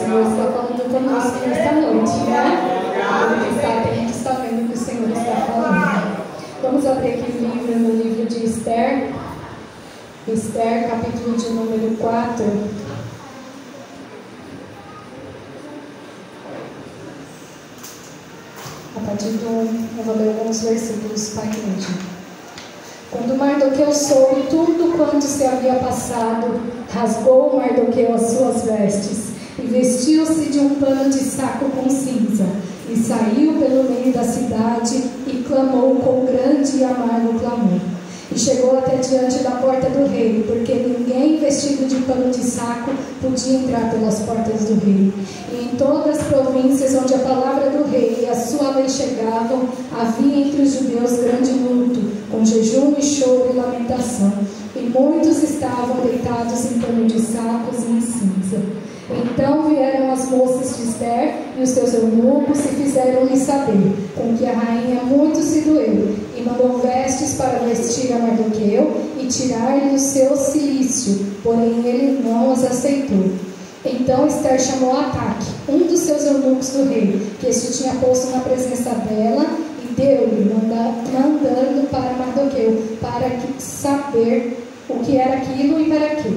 Senhor está falando conosco nesta noite, né? A gente está vendo o que o Senhor está falando. Vamos abrir aqui o livro, no livro de Esther. Esther, capítulo de número 4. A partir do 1, eu vou ler alguns versículos para a igreja. Quando Mardoqueu soube tudo quanto se havia passado, rasgou Mardoqueu as suas vestes e vestiu-se de um pano de saco com cinza e saiu pelo meio da cidade e clamou com grande e amargo clamor. E chegou até diante da porta do rei, porque ninguém vestido de pano de saco podia entrar pelas portas do rei. E em todas as províncias onde a palavra do rei e a sua lei chegavam, havia entre os judeus grande luto, com jejum e choro e lamentação. E muitos estavam deitados em pano de sacos e em cinza. Então vieram as moças de Esther e os seus eunucos e fizeram-lhe saber, com que a rainha muito se doeu, e mandou vestes para vestir a Mardoqueu e tirar-lhe o seu cilício, porém ele não as aceitou. Então Esther chamou Ataque, um dos seus eunucos do rei, que este tinha posto na presença dela, e deu-lhe, mandando para Mardoqueu, para saber o que era aquilo e para quê.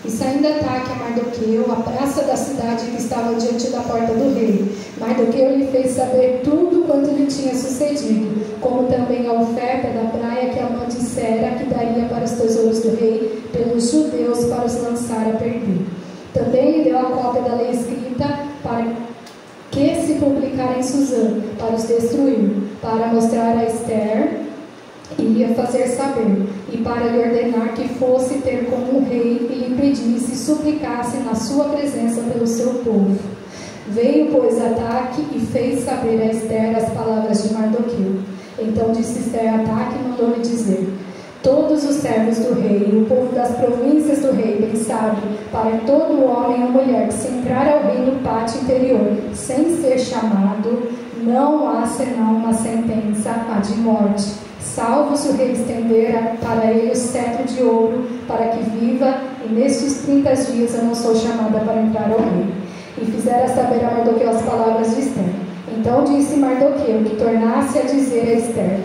E saindo Ataque a Mardoqueu, a praça da cidade que estava diante da porta do rei, Mardoqueu lhe fez saber tudo quanto lhe tinha sucedido, como também a oferta da praia que Amã dissera que daria para os tesouros do rei, pelos judeus para os lançar a perder. Também lhe deu a cópia da lei escrita para que se publicara em Suzã, para os destruir, para mostrar a Esther e lhe fazer saber, e para lhe ordenar que fosse ter com o rei e lhe pedisse e suplicasse na sua presença pelo seu povo. Veio, pois, Ataque e fez saber a Esther as palavras de Mardoqueu. Então disse Esther a Ataque e mandou-lhe dizer: todos os servos do rei e o povo das províncias do rei bem sabe, para todo homem ou mulher que se entrar ao rei no pátio interior, sem ser chamado, não há senão uma sentença, a de morte, salvo se o rei estender para ele o cetro de ouro, para que viva, e nestes 30 dias eu não sou chamada para entrar ao rei. E fizera saber a Mardoqueu as palavras de Esther. Então disse Mardoqueu que tornasse a dizer a Esther: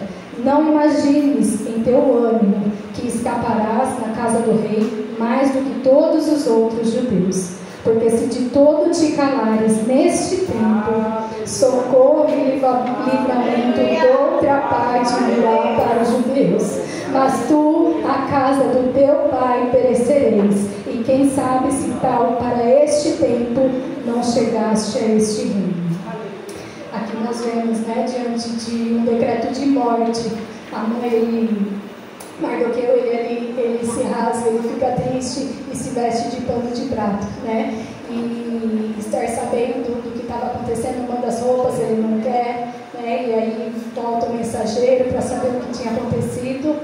não imagines em teu ânimo que escaparás na casa do rei mais do que todos os outros judeus. Porque se de todo te calares neste tempo, socorro e livramento de outra parte virá para os judeus. Mas tu, a casa do teu pai, perecereis. E quem sabe se tal para este tempo não chegaste a este reino. Aqui nós vemos, né, diante de um decreto de morte, Mardoqueu, ele se rasga, ele fica triste e se veste de pano de prato, né? E Esther, sabendo do que estava acontecendo, manda as roupas, ele não quer, né? E aí volta o mensageiro para saber o que tinha acontecido,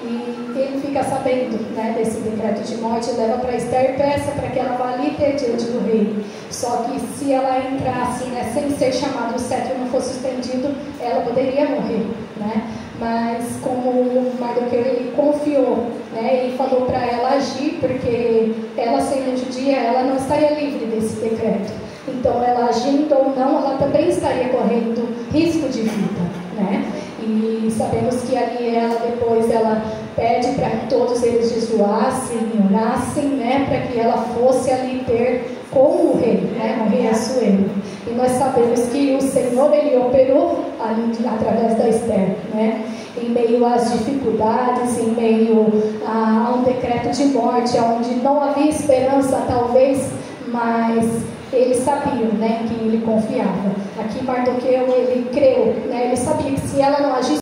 e ele fica sabendo, né, desse decreto de morte, leva para Esther e peça para que ela vá ali ter diante do rei. Só que se ela entrasse, né, sem ser chamada, o cetro não fosse estendido, ela poderia morrer, né? Mas como Mardoqueu, ele confiou, né, e falou para ela agir, porque ela sendo judia, ela não estaria livre desse decreto. Então ela agindo ou não, ela também estaria correndo risco de vida, né? E sabemos que ali depois ela pede para que todos eles jejuassem e orassem, né, para que ela fosse ali ter com o rei, né, no rei Assuero. E nós sabemos que o Senhor, ele operou ali através da Esther, né, em meio às dificuldades, em meio a um decreto de morte, onde não havia esperança talvez, mas eles sabiam, né, que ele confiava. Aqui Mardoqueu, ele creu, né, ele sabia que se ela não agisse